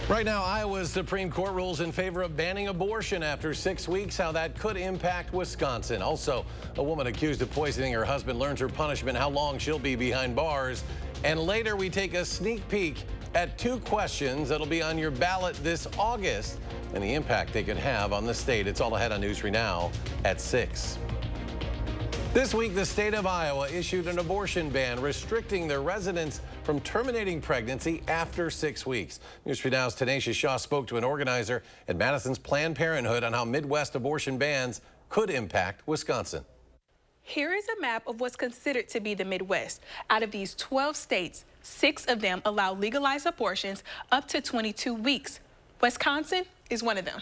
Right now, Iowa's Supreme Court rules in favor of banning abortion after 6 weeks, how that could impact Wisconsin. Also, a woman accused of poisoning her husband learns her punishment, how long she'll be behind bars. And later, we take a sneak peek at 2 questions that'll be on your ballot this August and the impact they could have on the state. It's all ahead on News 3 Now at 6. This week, the state of Iowa issued an abortion ban restricting their residents from terminating pregnancy after 6 weeks. News 3 Now's Tanisha Shaw spoke to an organizer at Madison's Planned Parenthood on how Midwest abortion bans could impact Wisconsin. Here is a map of what's considered to be the Midwest. Out of these 12 states, 6 of them allow legalized abortions up to 22 weeks. Wisconsin is one of them.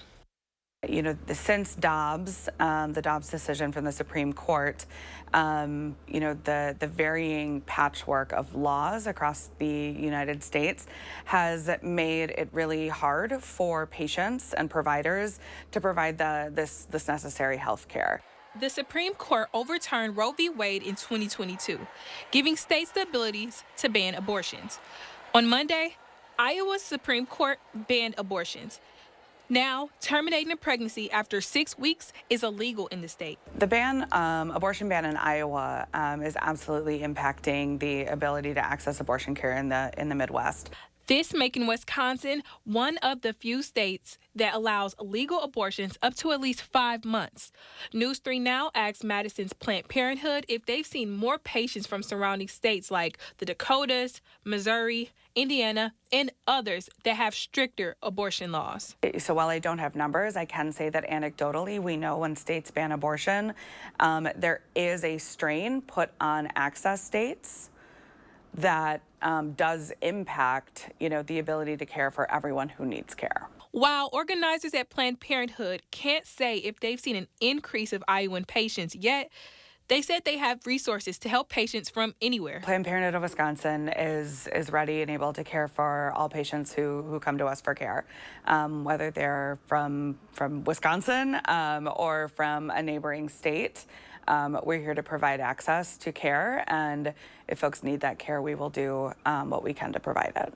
You know, since Dobbs, the Dobbs decision from the Supreme Court, you know, the varying patchwork of laws across the United States has made it really hard for patients and providers to provide this necessary health care. The Supreme Court overturned Roe v. Wade in 2022, giving states the abilities to ban abortions. On Monday, Iowa's Supreme Court banned abortions. Now, terminating a pregnancy after 6 weeks is illegal in the state. The abortion ban in Iowa is absolutely impacting the ability to access abortion care in the Midwest. This making Wisconsin one of the few states that allows legal abortions up to at least 5 months. News 3 Now asked Madison's Planned Parenthood if they've seen more patients from surrounding states like the Dakotas, Missouri, Indiana, and others that have stricter abortion laws. So while I don't have numbers, I can say that anecdotally, we know when states ban abortion, there is a strain put on access states that does impact, you know, the ability to care for everyone who needs care. While organizers at Planned Parenthood can't say if they've seen an increase of Iowan patients yet, they said they have resources to help patients from anywhere. Planned Parenthood of Wisconsin is ready and able to care for all patients who come to us for care, whether they're from Wisconsin or from a neighboring state. We're here to provide access to care, and if folks need that care, we will do what we can to provide it.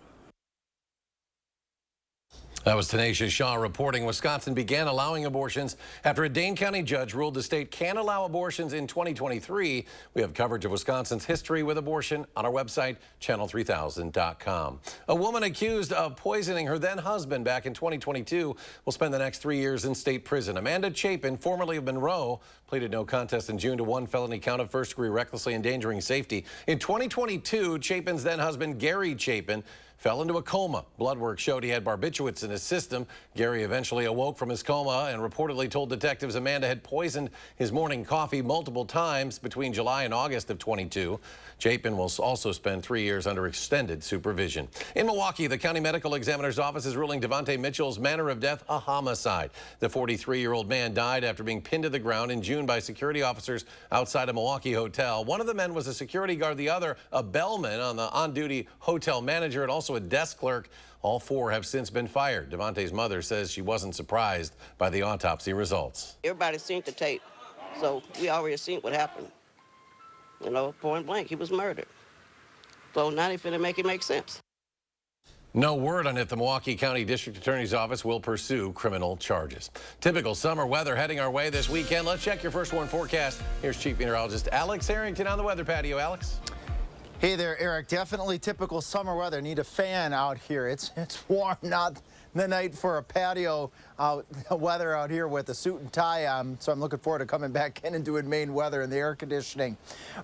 That was Tanisha Shaw reporting. Wisconsin began allowing abortions after a Dane County judge ruled the state can allow abortions in 2023. We have coverage of Wisconsin's history with abortion on our website, channel3000.com. A woman accused of poisoning her then husband back in 2022 will spend the next 3 years in state prison. Amanda Chapin, formerly of Monroe, pleaded no contest in June to 1 felony count of first-degree recklessly endangering safety. In 2022, Chapin's then husband, Gary Chapin, fell into a coma. Blood work showed he had barbiturates in his system. Gary eventually awoke from his coma and reportedly told detectives Amanda had poisoned his morning coffee multiple times between July and August of 22. Chapin will also spend 3 years under extended supervision. In Milwaukee, the county medical examiner's office is ruling Devontae Mitchell's manner of death a homicide. The 43-year-old man died after being pinned to the ground in June by security officers outside a Milwaukee hotel. One of the men was a security guard, the other a bellman on the on-duty hotel manager, and also a desk clerk. All 4 have since been fired. Devontae's mother says she wasn't surprised by the autopsy results. Everybody's seen the tape, so we already seen what happened. You know, point blank, he was murdered. So now they finna make it make sense. No word on if the Milwaukee County District Attorney's Office will pursue criminal charges. Typical summer weather heading our way this weekend. Let's check your first warn forecast. Here's Chief Meteorologist Alex Harrington on the weather patio. Alex? Hey there, Eric. Definitely typical summer weather. Need a fan out here. It's warm, not the night for a patio weather out here with a suit and tie on. So I'm looking forward to coming back in and doing Maine weather and the air conditioning.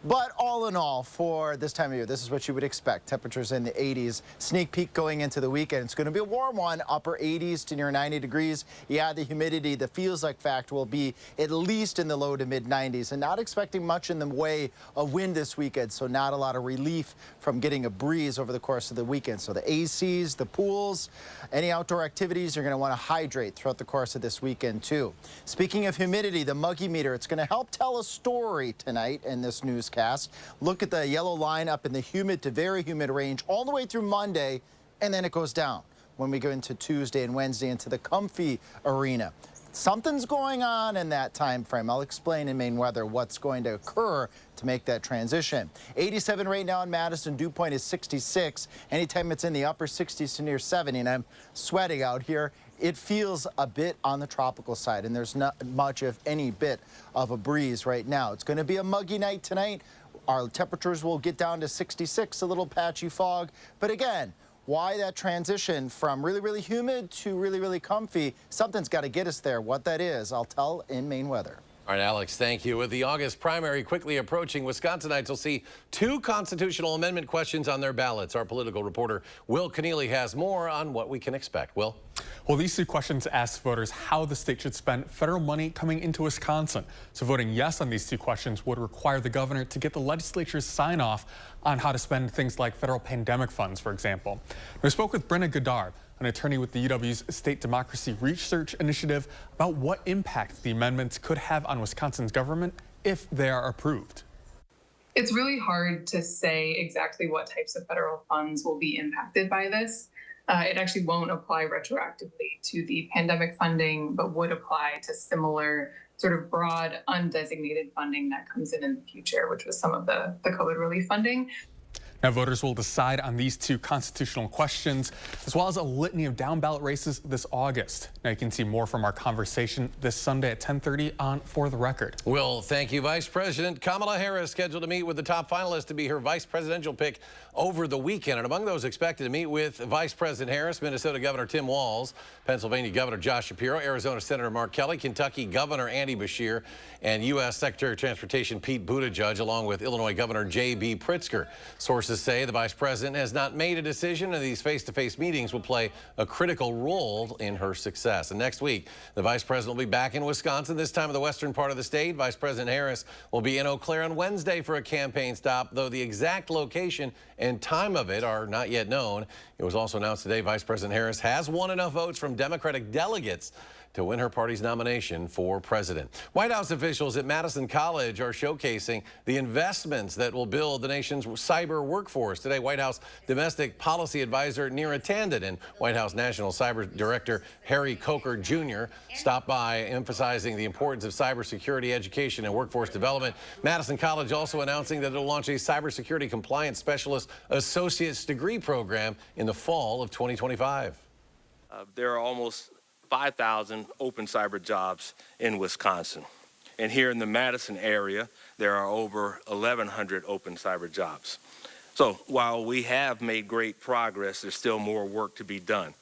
But all in all, for this time of year, this is what you would expect. Temperatures in the 80s. Sneak peek going into the weekend. It's going to be a warm one, upper 80s to near 90 degrees. Yeah, the humidity, the feels like factor will be at least in the low to mid 90s. And not expecting much in the way of wind this weekend. So not a lot of relief from getting a breeze over the course of the weekend. So the ACs, the pools, any outdoor activities, you're going to want to hydrate throughout the course of this weekend too. Speaking of humidity, the Muggy meter, it's going to help tell a story tonight in this newscast. Look at the yellow line up in the humid to very humid range all the way through Monday, and then it goes down when we go into Tuesday and Wednesday into the comfy arena. something's going on in that time frame. I'll explain in Maine weather what's going to occur to make that transition. 87 right now in Madison. Dew point is 66. Anytime it's in the upper 60s to near 70, and I'm sweating out here, it feels a bit on the tropical side, and there's not much of any bit of a breeze right now. It's going to be a muggy night tonight. Our temperatures will get down to 66, a little patchy fog. But again, why that transition from really, really humid to really, really comfy? Something's got to get us there. What that is, I'll tell in Maine weather. All right, Alex, thank you. With the August primary quickly approaching, Wisconsinites will see 2 constitutional amendment questions on their ballots. Our political reporter, Will Keneally, has more on what we can expect. Will? Well, these 2 questions ask voters how the state should spend federal money coming into Wisconsin. So voting yes on these 2 questions would require the governor to get the legislature's sign off on how to spend things like federal pandemic funds, for example. We spoke with Brenna Goddard, an attorney with the UW's State Democracy Research Initiative, about what impact the amendments could have on Wisconsin's government if they are approved. It's really hard to say exactly what types of federal funds will be impacted by this. It actually won't apply retroactively to the pandemic funding, but would apply to similar sort of broad undesignated funding that comes in the future, which was some of the COVID relief funding. Now, voters will decide on these 2 constitutional questions, as well as a litany of down-ballot races this August. Now, you can see more from our conversation this Sunday at 10:30 on For the Record. Will, thank you. Vice President Kamala Harris scheduled to meet with the top finalists to be her vice presidential pick over the weekend. And among those expected to meet with Vice President Harris, Minnesota Governor Tim Walz, Pennsylvania Governor Josh Shapiro, Arizona Senator Mark Kelly, Kentucky Governor Andy Beshear, and U.S. Secretary of Transportation Pete Buttigieg, along with Illinois Governor J.B. Pritzker. Sources say the vice president has not made a decision, and these face-to-face meetings will play a critical role in her success. And next week, the vice president will be back in Wisconsin, this time in the western part of the state. Vice President Harris will be in Eau Claire on Wednesday for a campaign stop, though the exact location and time of it are not yet known. It was also announced today Vice President Harris has won enough votes from Democratic delegates to win her party's nomination for president. White House officials at Madison College are showcasing the investments that will build the nation's cyber workforce. Today, White House Domestic Policy Advisor Neera Tanden and White House National Cyber Director Harry Coker Jr. stopped by, emphasizing the importance of cybersecurity education and workforce development. Madison College also announcing that it will launch a cybersecurity compliance specialist associate's degree program in the fall of 2025. There are almost 5,000 open cyber jobs in Wisconsin. And here in the Madison area, there are over 1,100 open cyber jobs. So while we have made great progress, there's still more work to be done.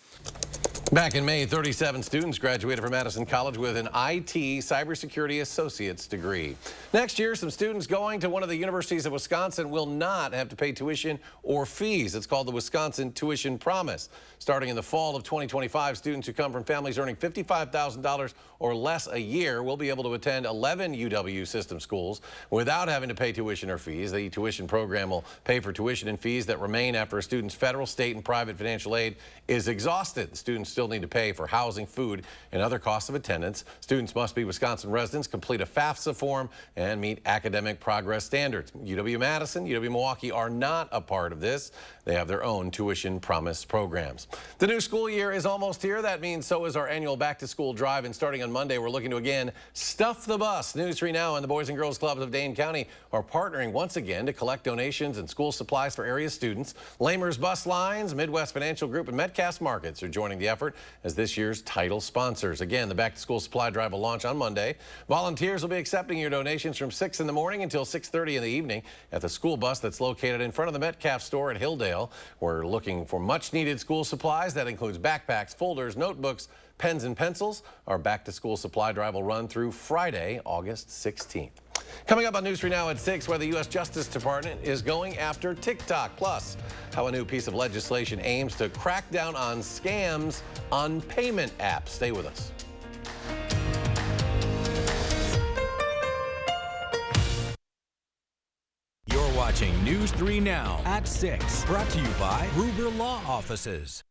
Back in May, 37 students graduated from Madison College with an IT cybersecurity associate's degree. Next year, some students going to one of the universities of Wisconsin will not have to pay tuition or fees. It's called the Wisconsin Tuition Promise. Starting in the fall of 2025, students who come from families earning $55,000 or less a year will be able to attend 11 UW system schools without having to pay tuition or fees. The tuition program will pay for tuition and fees that remain after a student's federal, state, and private financial aid is exhausted. The students still need to pay for housing, food, and other costs of attendance. Students must be Wisconsin residents, complete a FAFSA form, and meet academic progress standards. UW-Madison, UW-Milwaukee are not a part of this. They have their own tuition promise programs. The new school year is almost here. That means so is our annual back-to-school drive. And starting on Monday, we're looking to again stuff the bus. News 3 Now and the Boys and Girls Clubs of Dane County are partnering once again to collect donations and school supplies for area students. Lamers Bus Lines, Midwest Financial Group, and Metcalf Markets are joining the effort as this year's title sponsors. Again, the back-to-school supply drive will launch on Monday. Volunteers will be accepting your donations from 6 in the morning until 6:30 in the evening at the school bus that's located in front of the Metcalf store at Hilldale. We're looking for much-needed school supplies. That includes backpacks, folders, notebooks, pens, and pencils. Our back-to-school supply drive will run through Friday, August 16th. Coming up on News 3 Now at 6, where the U.S. Justice Department is going after TikTok. Plus, how a new piece of legislation aims to crack down on scams on payment apps. Stay with us. You're watching News 3 Now at 6, brought to you by Gruber Law Offices.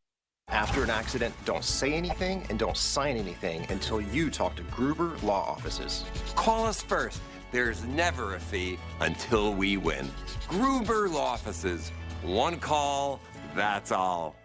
After an accident, don't say anything and don't sign anything until you talk to Gruber Law Offices. Call us first. There's never a fee until we win. Gruber Law Offices. One call, that's all.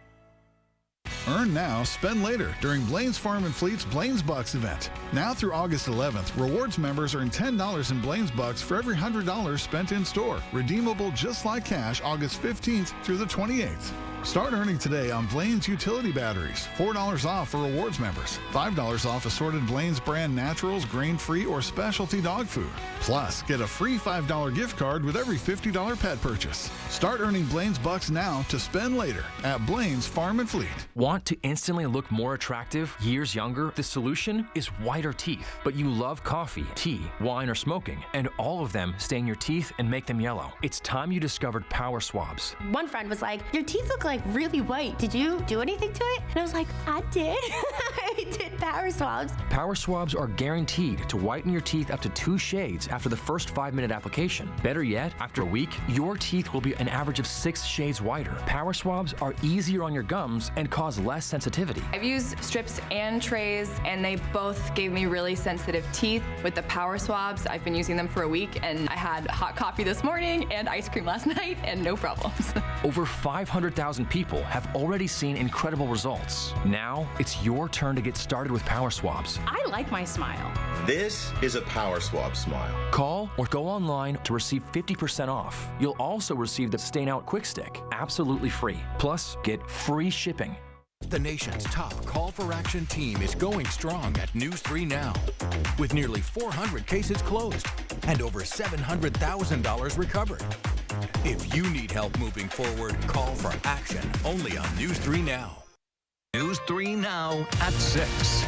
Earn now, spend later during Blaine's Farm and Fleet's Blaine's Bucks event. Now through August 11th, rewards members earn $10 in Blaine's Bucks for every $100 spent in store. Redeemable just like cash August 15th through the 28th. Start earning today on Blaine's utility batteries. $4 off for rewards members. $5 off assorted Blaine's brand naturals, grain-free, or specialty dog food. Plus, get a free $5 gift card with every $50 pet purchase. Start earning Blaine's Bucks now to spend later at Blaine's Farm and Fleet. Want to instantly look more attractive, years younger? The solution is whiter teeth. But you love coffee, tea, wine, or smoking, and all of them stain your teeth and make them yellow. It's time you discovered Power Swabs. One friend was like, your teeth look like really white. Did you do anything to it? And I was like, I did. I did Power Swabs. Power Swabs are guaranteed to whiten your teeth up to 2 shades after the first 5-minute application. Better yet, after a week, your teeth will be an average of 6 shades whiter. Power Swabs are easier on your gums and cause less sensitivity. I've used strips and trays, and they both gave me really sensitive teeth. With the Power Swabs, I've been using them for a week, and I had hot coffee this morning and ice cream last night, and no problems. Over 500,000 people have already seen incredible results. Now, it's your turn to get started with Power Swabs. I like my smile. This is a Power Swab smile. Call or go online to receive 50% off. You'll also receive the Stain Out Quick Stick, absolutely free. Plus, get free shipping. The nation's top call for action team is going strong at News 3 Now. With nearly 400 cases closed and over $700,000 recovered. If you need help moving forward, call for action only on News 3 Now. News 3 Now at 6.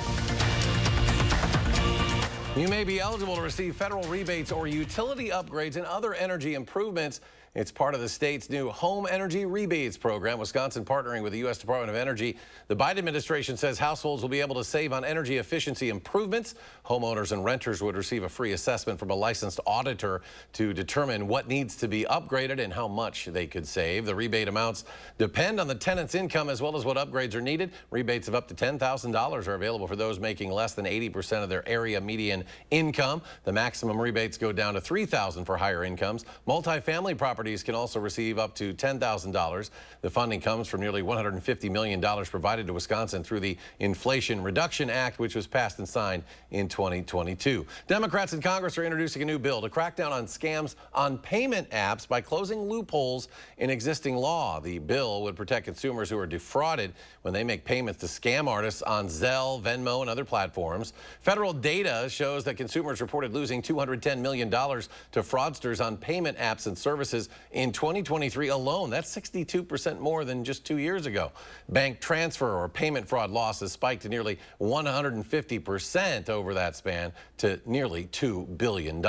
You may be eligible to receive federal rebates or utility upgrades and other energy improvements. It's part of the state's new Home Energy Rebates program. Wisconsin partnering with the U.S. Department of Energy. The Biden administration says households will be able to save on energy efficiency improvements. Homeowners and renters would receive a free assessment from a licensed auditor to determine what needs to be upgraded and how much they could save. The rebate amounts depend on the tenant's income as well as what upgrades are needed. Rebates of up to $10,000 are available for those making less than 80% of their area median income. The maximum rebates go down to $3,000 for higher incomes. Multifamily properties can also receive up to $10,000. The funding comes from nearly $150 million provided to Wisconsin through the Inflation Reduction Act, which was passed and signed in 2022. Democrats in Congress are introducing a new bill to crack down on scams on payment apps by closing loopholes in existing law. The bill would protect consumers who are defrauded when they make payments to scam artists on Zelle, Venmo, and other platforms. Federal data shows that consumers reported losing $210 million to fraudsters on payment apps and services in 2023 alone. That's 62% more than just 2 years ago. Bank transfer or payment fraud losses spiked to nearly 150% over that span to nearly $2 billion.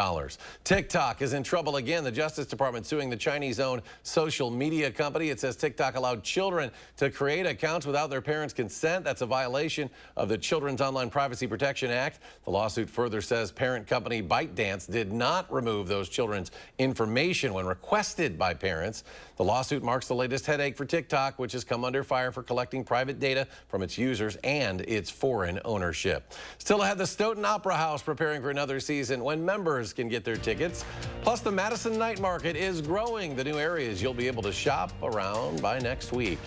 TikTok is in trouble again. The Justice Department suing the Chinese-owned social media company. It says TikTok allowed children to create accounts without their parents' consent. That's a violation of the Children's Online Privacy Protection Act. The lawsuit further says parent company ByteDance did not remove those children's information when requested by parents. The lawsuit marks the latest headache for TikTok, which has come under fire for collecting private data from its users and its foreign ownership. Still ahead, the Stoughton Opera House preparing for another season when members can get their tickets. Plus, the Madison Night Market is growing. The new areas you'll be able to shop around by next week.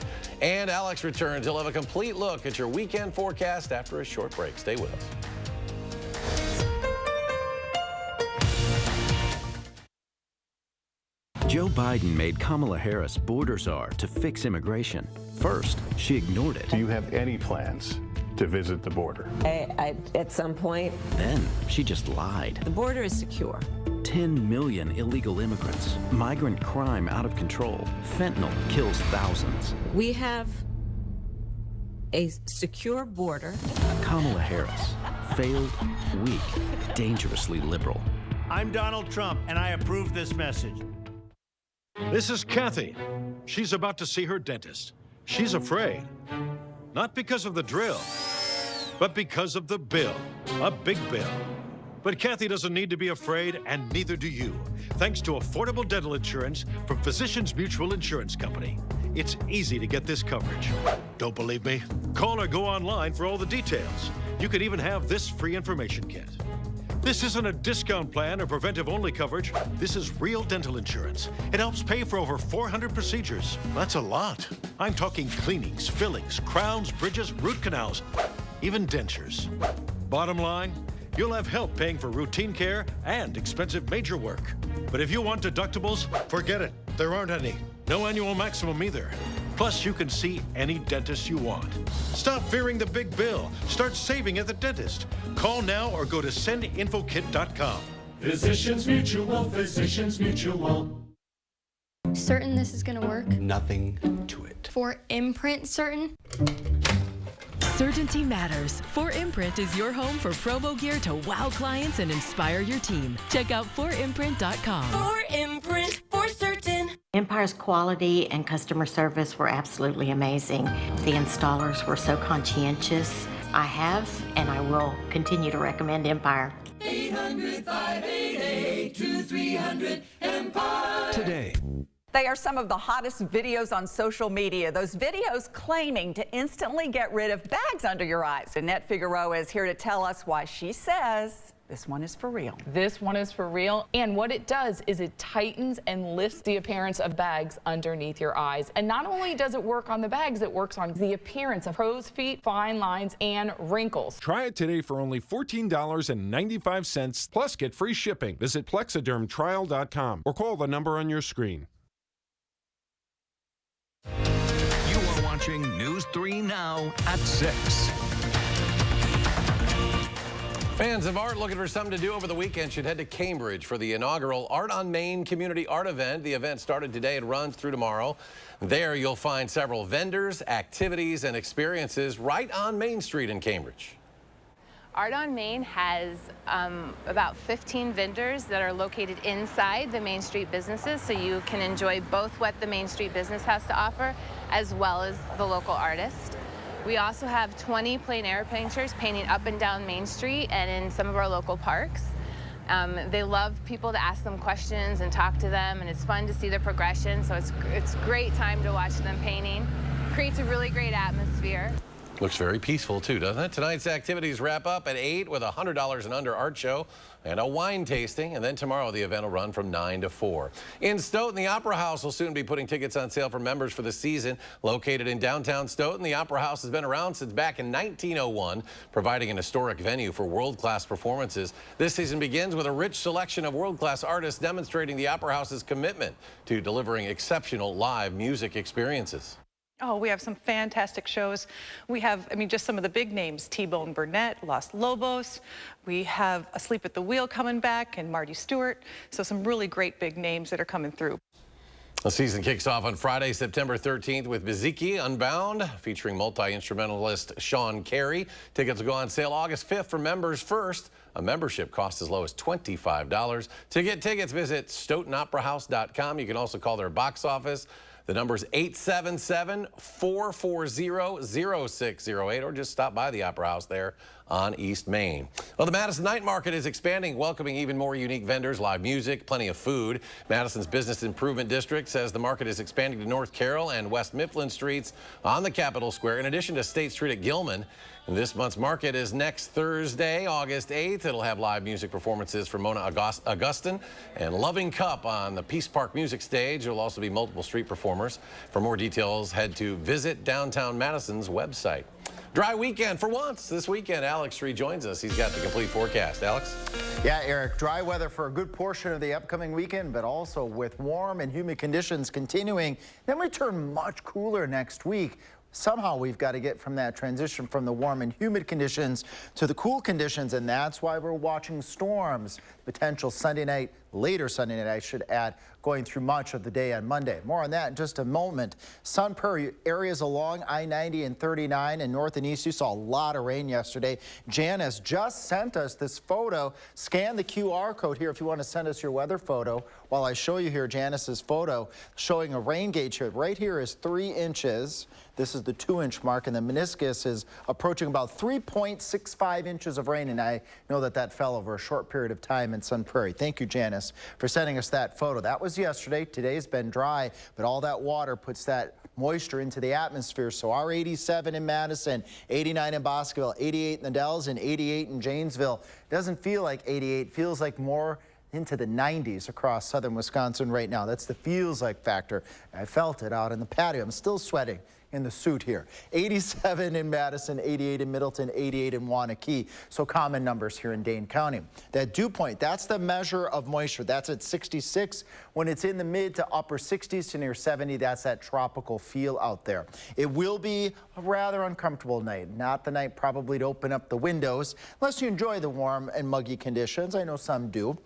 And Alex returns. He'll have a complete look at your weekend forecast after a short break. Stay with us. Joe Biden made Kamala Harris border czar to fix immigration. First, she ignored it. Do you have any plans to visit the border? At some point. Then she just lied. The border is secure. 10 million illegal immigrants. Migrant crime out of control. Fentanyl kills thousands. We have a secure border. Kamala Harris. Failed, weak, dangerously liberal. I'm Donald Trump, and I approve this message. This is Kathy. She's about to see her dentist. She's afraid. Not because of the drill, but because of the bill. A big bill. But Kathy doesn't need to be afraid, and neither do you. Thanks to affordable dental insurance from Physicians Mutual Insurance Company. It's easy to get this coverage. Don't believe me? Call or go online for all the details. You could even have this free information kit. This isn't a discount plan or preventive-only coverage. This is real dental insurance. It helps pay for over 400 procedures. That's a lot. I'm talking cleanings, fillings, crowns, bridges, root canals, even dentures. Bottom line, you'll have help paying for routine care and expensive major work. But if you want deductibles, forget it. There aren't any. No annual maximum either. Plus, you can see any dentist you want. Stop fearing the big bill. Start saving at the dentist. Call now or go to sendinfokit.com. Physicians Mutual, Physicians Mutual. Certain this is gonna work? Nothing to it. For imprint certain? Certainty matters. 4imprint is your home for promo gear to wow clients and inspire your team. Check out 4imprint.com. 4imprint, for certain. Empire's quality and customer service were absolutely amazing. The installers were so conscientious. I have and I will continue to recommend Empire. 800-588-2300 Empire. Today. They are some of the hottest videos on social media. Those videos claiming to instantly get rid of bags under your eyes. Annette Figueroa is here to tell us why she says this one is for real. This one is for real. And what it does is it tightens and lifts the appearance of bags underneath your eyes. And not only does it work on the bags, it works on the appearance of crow's feet, fine lines, and wrinkles. Try it today for only $14.95 plus get free shipping. Visit plexidermtrial.com or call the number on your screen. You are watching News 3 Now at 6. Fans of art looking for something to do over the weekend should head to Cambridge for the inaugural Art on Main Community Art Event. The event started today and runs through tomorrow. There you'll find several vendors, activities, and experiences right on Main Street in Cambridge. Art on Main has about 15 vendors that are located inside the Main Street businesses, so you can enjoy both what the Main Street business has to offer as well as the local artist. We also have 20 plein air painters painting up and down Main Street and in some of our local parks. They love people to ask them questions and talk to them, and it's fun to see their progression, so it's a great time to watch them painting. Creates a really great atmosphere. Looks very peaceful too, doesn't it? Tonight's activities wrap up at 8 with a $100 and under art show and a wine tasting, and then tomorrow the event will run from 9 to 4. In Stoughton, the Opera House will soon be putting tickets on sale for members for the season. Located in downtown Stoughton, the Opera House has been around since back in 1901, providing an historic venue for world-class performances. This season begins with a rich selection of world-class artists demonstrating the Opera House's commitment to delivering exceptional live music experiences. Oh, we have some fantastic shows. We have, just some of the big names, T-Bone Burnett, Los Lobos. We have Asleep at the Wheel coming back and Marty Stewart. So some really great big names that are coming through. The season kicks off on Friday, September 13th with Biziki Unbound, featuring multi-instrumentalist Sean Carey. Tickets will go on sale August 5th for members first. A membership costs as low as $25. To get tickets, visit StoughtonOperaHouse.com. You can also call their box office. The number is 877-440-0608, or just stop by the Opera House there on East Main. Well, the Madison Night Market is expanding, welcoming even more unique vendors, live music, plenty of food. Madison's Business Improvement District says the market is expanding to North Carroll and West Mifflin Streets on the Capitol Square, in addition to State Street at Gilman. And this month's market is next Thursday, August 8th. It'll have live music performances from Mona Augustin and Loving Cup on the Peace Park Music Stage. There will also be multiple street performers. For more details, head to Visit Downtown Madison's website. Dry weekend for once. This weekend, Alex rejoins us. He's got the complete forecast. Alex? Yeah, Eric, dry weather for a good portion of the upcoming weekend, but also with warm and humid conditions continuing. Then we turn much cooler next week. Somehow we've got to get from that transition from the warm and humid conditions to the cool conditions, and that's why we're watching storms. Potential Sunday night, later Sunday night, I should add, going through much of the day on Monday. More on that in just a moment. Sun Prairie areas along I-90 and 39 and north and east, you saw a lot of rain yesterday. Janice just sent us this photo. Scan the QR code here if you want to send us your weather photo. While I show you here Janice's photo showing a rain gauge here. Right here is 3 inches. This is the 2-inch mark, and the meniscus is approaching about 3.65 inches of rain, and I know that that fell over a short period of time in Sun Prairie. Thank you, Janice, for sending us that photo. That was yesterday. Today's been dry, but all that water puts that moisture into the atmosphere. So our 87 in Madison, 89 in Bosqueville, 88 in the Dells, and 88 in Janesville. Doesn't feel like 88, feels like more into the 90s across southern Wisconsin right now. That's the feels like factor. I felt it out in the patio. I'm still sweating in the suit here. 87 in Madison, 88 in Middleton, 88 in Waunakee. So common numbers here in Dane County. That dew point, that's the measure of moisture. That's at 66. When it's in the mid to upper 60s to near 70, that's that tropical feel out there. It will be a rather uncomfortable night. Not the night probably to open up the windows, unless you enjoy the warm and muggy conditions. I know some do.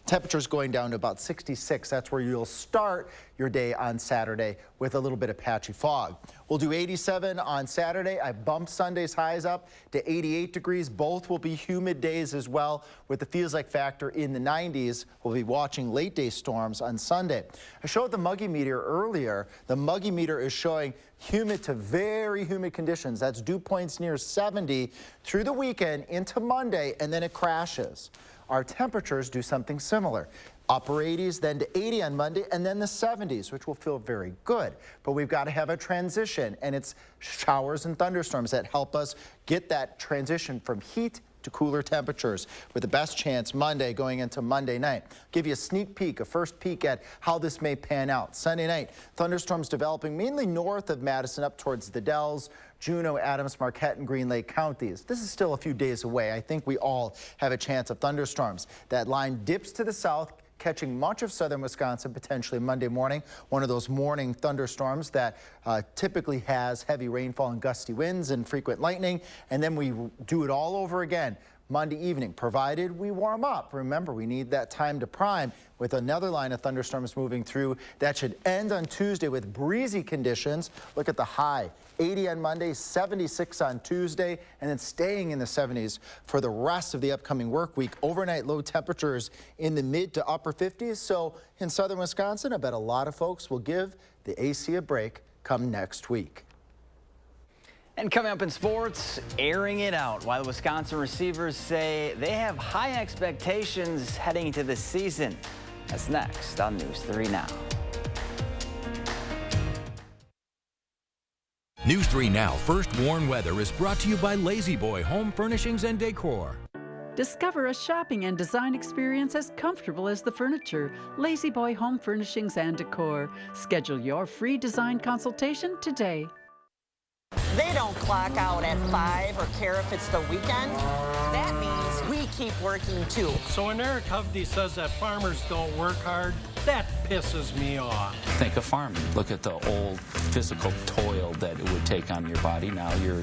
Temperatures going down to about 66. That's where you'll start your day on Saturday with a little bit of patchy fog. We'll do 87 on Saturday. I bumped Sunday's highs up to 88 degrees. Both will be humid days as well with the feels like factor in the 90s. We'll be watching late day storms on Sunday. I showed the muggy meter earlier. The muggy meter is showing humid to very humid conditions. That's dew points near 70 through the weekend into Monday, and then it crashes. Our temperatures do something similar. Upper 80s, then to 80 on Monday, and then the 70s, which will feel very good. But we've got to have a transition, and it's showers and thunderstorms that help us get that transition from heat to cooler temperatures, with the best chance Monday going into Monday night. Give you a sneak peek, a first peek at how this may pan out. Sunday night, thunderstorms developing mainly north of Madison up towards the Dells, Juneau, Adams, Marquette, and Green Lake counties. This is still a few days away. I think we all have a chance of thunderstorms. That line dips to the south, catching much of southern Wisconsin potentially Monday morning. One of those morning thunderstorms that typically has heavy rainfall and gusty winds and frequent lightning. And then we do it all over again Monday evening, provided we warm up. Remember, we need that time to prime with another line of thunderstorms moving through. That should end on Tuesday with breezy conditions. Look at the high, 80 on Monday, 76 on Tuesday, and then staying in the 70s for the rest of the upcoming work week. Overnight low temperatures in the mid to upper 50s. So in southern Wisconsin, I bet a lot of folks will give the AC a break come next week. And coming up in sports, airing it out why the Wisconsin receivers say they have high expectations heading into the season. That's next on News 3 Now. News 3 Now First Warn Weather is brought to you by Lazy Boy Home Furnishings and Decor. Discover a shopping and design experience as comfortable as the furniture. Lazy Boy Home Furnishings and Decor. Schedule your free design consultation today. They don't clock out at 5 or care if it's the weekend. That means we keep working too. So when Eric Hovde says that farmers don't work hard, that pisses me off. Think of farming. Look at the old physical toil that it would take on your body. Now you're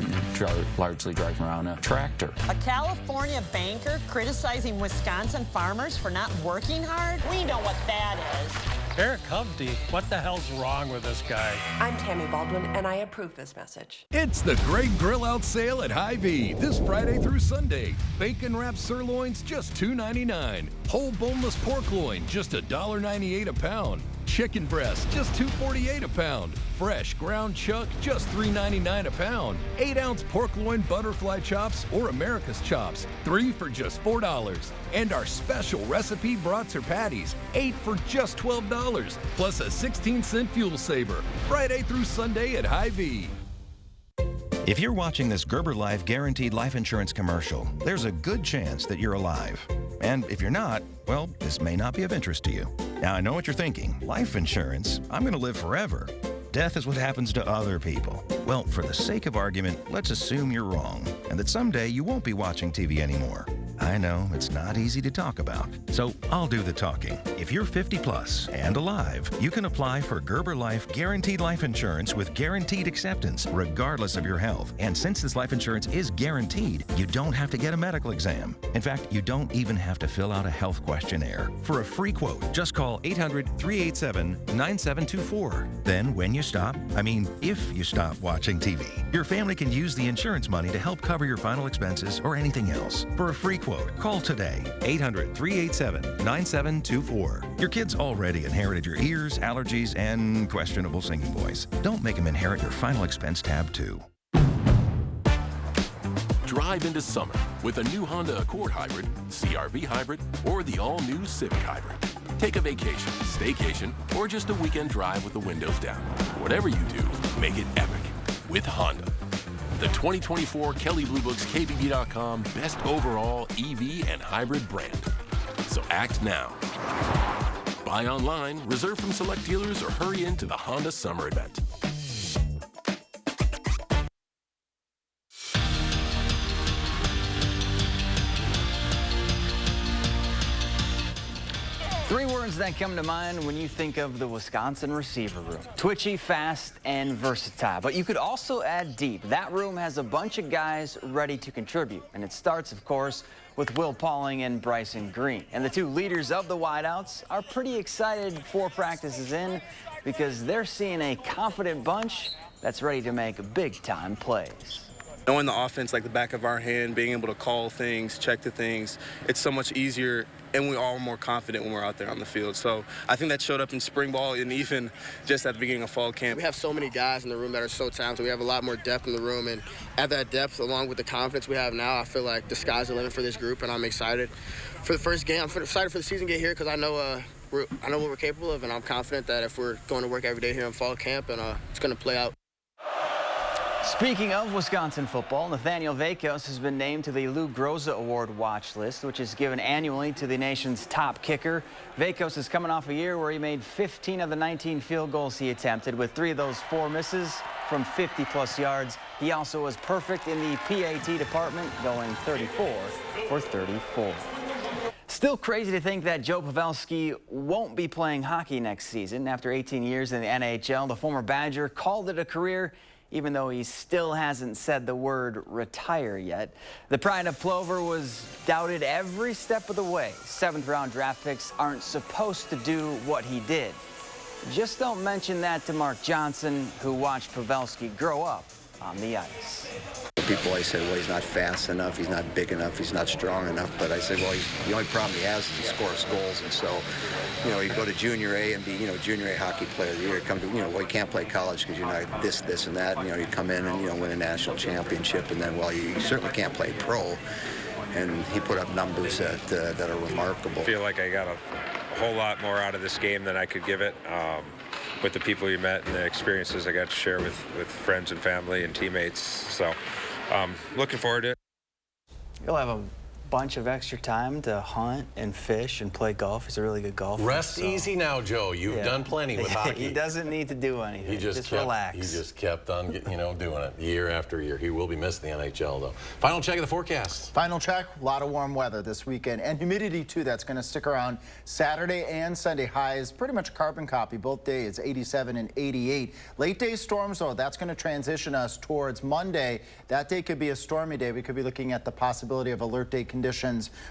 largely driving around a tractor. A California banker criticizing Wisconsin farmers for not working hard? We know what that is. Eric Hovde, what the hell's wrong with this guy? I'm Tammy Baldwin, and I approve this message. It's the Great Grill Out Sale at Hy-Vee this Friday through Sunday. Bacon wrapped sirloins just $2.99. Whole boneless pork loin just $1.98 a pound. Chicken breast just $2.48 a pound. Fresh ground chuck just $3.99 a pound. 8-ounce pork loin butterfly chops or America's chops, 3 for just $4. And our special recipe brats or patties, 8 for just $12, plus a 16-cent fuel saver. Friday through Sunday at Hy-Vee. If you're watching this Gerber Life Guaranteed Life Insurance commercial, there's a good chance that you're alive. And if you're not, well, this may not be of interest to you. Now, I know what you're thinking. Life insurance? I'm going to live forever. Death is what happens to other people. Well, for the sake of argument, let's assume you're wrong and that someday you won't be watching TV anymore. I know it's not easy to talk about, so I'll do the talking. If you're 50 plus and alive, you can apply for Gerber Life Guaranteed Life Insurance with guaranteed acceptance, regardless of your health. And since this life insurance is guaranteed, you don't have to get a medical exam. In fact, you don't even have to fill out a health questionnaire. For a free quote, just call 800-387-9724. Then when you stop, if you stop watching TV, your family can use the insurance money to help cover your final expenses or anything else. For a free quote, call today, 800-387-9724. Your kids already inherited your ears, allergies, and questionable singing voice. Don't make them inherit your final expense tab, too. Drive into summer with a new Honda Accord Hybrid, CR-V Hybrid, or the all-new Civic Hybrid. Take a vacation, staycation, or just a weekend drive with the windows down. Whatever you do, Make it epic with Honda. The 2024 Kelley Blue Book's KBB.com Best Overall EV and Hybrid Brand. So act now. Buy online, reserve from select dealers, or hurry into the Honda Summer Event. Three words that come to mind when you think of the Wisconsin receiver room. Twitchy, fast, and versatile. But you could also add deep. That room has a bunch of guys ready to contribute. And it starts, of course, with Will Pauling and Bryson Green. And the two leaders of the wideouts are pretty excited 4 practices in because they're seeing a confident bunch that's ready to make big-time plays. Knowing the offense like the back of our hand, being able to call things, check the things, it's so much easier, and we're all more confident when we're out there on the field. So I think that showed up in spring ball and even just at the beginning of fall camp. We have so many guys in the room that are so talented. We have a lot more depth in the room, and at that depth, along with the confidence we have now, I feel like the sky's the limit for this group, and I'm excited for the first game. I'm excited for the season to get here because I know what we're capable of, and I'm confident that if we're going to work every day here in fall camp, and it's going to play out. Speaking of Wisconsin football, Nathaniel Vakos has been named to the Lou Groza Award watch list, which is given annually to the nation's top kicker. Vakos is coming off a year where he made 15 of the 19 field goals he attempted, with 3 of those 4 misses from 50-plus yards. He also was perfect in the PAT department, going 34 for 34. Still crazy to think that Joe Pavelski won't be playing hockey next season. After 18 years in the NHL, the former Badger called it a career, even though he still hasn't said the word retire yet. The pride of Plover was doubted every step of the way. 7th-round draft picks aren't supposed to do what he did. Just don't mention that to Mark Johnson, who watched Pavelski grow up on the ice. People always say, well, he's not fast enough, he's not big enough, he's not strong enough. But I say, well, the only problem he has is he scores goals. And so, you go to junior A and be, junior A hockey player of the year. Come to, well, you can't play college because you're not this, and that. And, you come in and, win a national championship. And then, well, you certainly can't play pro. And he put up numbers that are remarkable. I feel like I got a whole lot more out of this game than I could give it. With the people you met and the experiences I got to share with friends and family and teammates. So looking forward to it. You'll have a bunch of extra time to hunt and fish and play golf. He's a really good golfer. Rest easy now, Joe. You've done plenty with hockey. He doesn't need to do anything. He just relax. He just kept on, doing it year after year. He will be missed in the NHL, though. Final check of the forecast. Final check. A lot of warm weather this weekend, and humidity too. That's going to stick around Saturday and Sunday. Highs pretty much carbon copy both days, 87 and 88. Late day storms, though, that's going to transition us towards Monday. That day could be a stormy day. We could be looking at the possibility of alert day conditions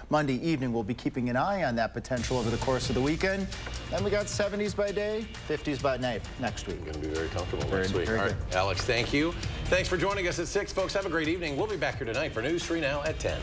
Monday evening. We'll be keeping an eye on that potential over the course of the weekend. Then we got 70s by day, 50s by night next week. Going to be very comfortable next week. All right, Alex, thank you. Thanks for joining us at 6, folks. Have a great evening. We'll be back here tonight for News 3 Now at 10.